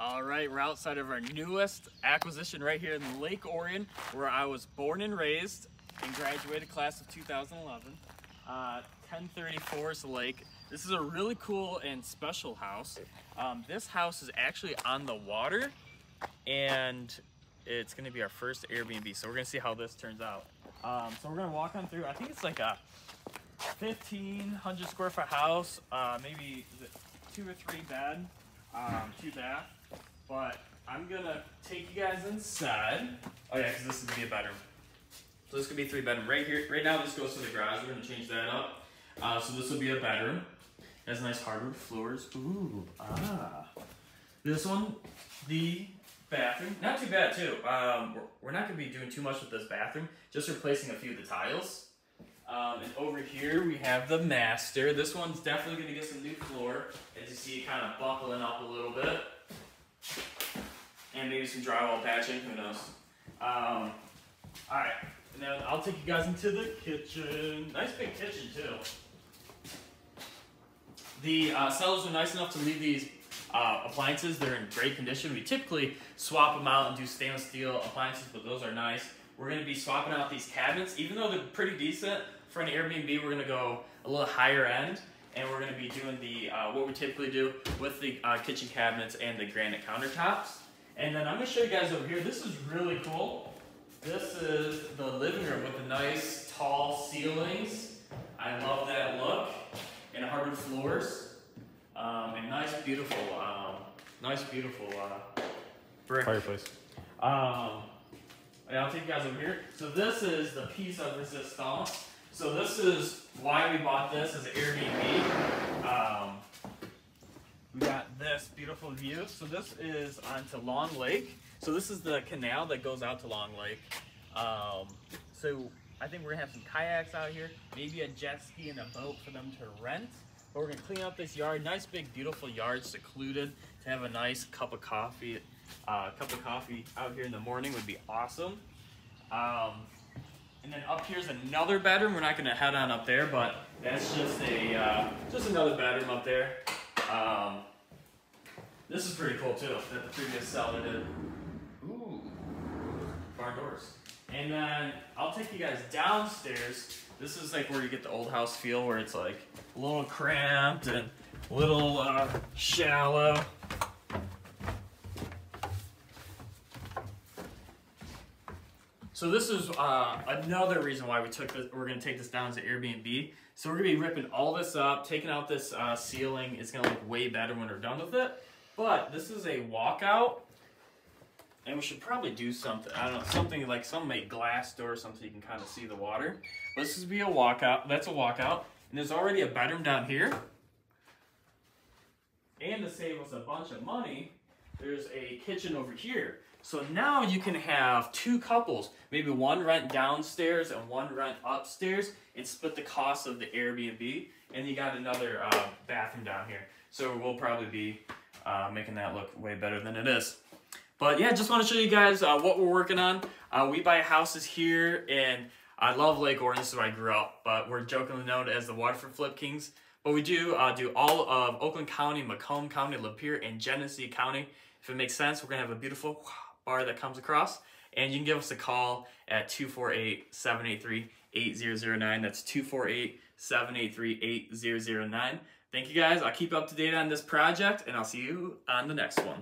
All right, we're outside of our newest acquisition right here in Lake Orion, where I was born and raised and graduated class of 2011. 1034 is the lake. This is a really cool and special house. This house is actually on the water, and it's gonna be our first Airbnb, so we're gonna see how this turns out. So we're gonna walk on through. I think it's like a 1,500 square foot house, maybe 2 or 3 bed, 2 bath. But I'm gonna take you guys inside. Oh yeah, because this is gonna be a bedroom. So this could be 3 bedroom right here. Right now this goes to the garage. We're gonna change that up. So this will be a bedroom. It has nice hardwood floors. Ooh, This one, the bathroom. Not too bad too. We're not gonna be doing too much with this bathroom. Just replacing a few of the tiles. And over here we have the master. This one's definitely gonna get some new floor. As you see, it kind of buckling up a little bit. And maybe some drywall patching, who knows. Alright, now I'll take you guys into the kitchen. Nice big kitchen too. The sellers are nice enough to leave these appliances. They're in great condition. We typically swap them out and do stainless steel appliances, but those are nice. We're going to be swapping out these cabinets. Even though they're pretty decent for an Airbnb, we're going to go a little higher end. And we're going to be doing the what we typically do with the kitchen cabinets and the granite countertops. And then I'm going to show you guys over here. This is really cool. This is the living room with the nice tall ceilings. I love that look. And hardwood floors. And nice beautiful brick Fireplace. And I'll take you guys over here. So this is the piece of resistance. So this is why we bought this as an Airbnb. We got this beautiful view. So this is onto Long Lake. So this is the canal that goes out to Long Lake. So I think we're gonna have some kayaks out here, maybe a jet ski and a boat for them to rent. But we're gonna clean up this yard. Nice big beautiful yard, secluded, to have a nice cup of coffee. Out here in the morning would be awesome. And then up here's another bedroom. We're not gonna head on up there, but that's just another bedroom up there. This is pretty cool too, that the previous seller did. Ooh, barn doors. And then I'll take you guys downstairs. This is like where you get the old house feel, where it's like a little cramped and a little shallow. So this is another reason why we're going to take this down as an Airbnb. So we're going to be ripping all this up, taking out this ceiling. It's going to look way better when we're done with it. But this is a walkout, and we should probably do something. I don't know, something like some made glass door, something you can kind of see the water. But this is be a walkout. That's a walkout, and there's already a bedroom down here. And to save us a bunch of money, there's a kitchen over here. So now you can have 2 couples, maybe one rent downstairs and one rent upstairs, and split the cost of the Airbnb. And you got another bathroom down here. So we'll probably be making that look way better than it is. But yeah, just want to show you guys what we're working on. We buy houses here, and I love Lake Orion. This is where I grew up, but we're jokingly known as the Waterford Flip Kings. But we do all of Oakland County, Macomb County, Lapeer, and Genesee County. If it makes sense, we're going to have a beautiful bar that comes across. And you can give us a call at 248-783-8009. That's 248-783-8009. Thank you guys. I'll keep you up to date on this project, and I'll see you on the next one.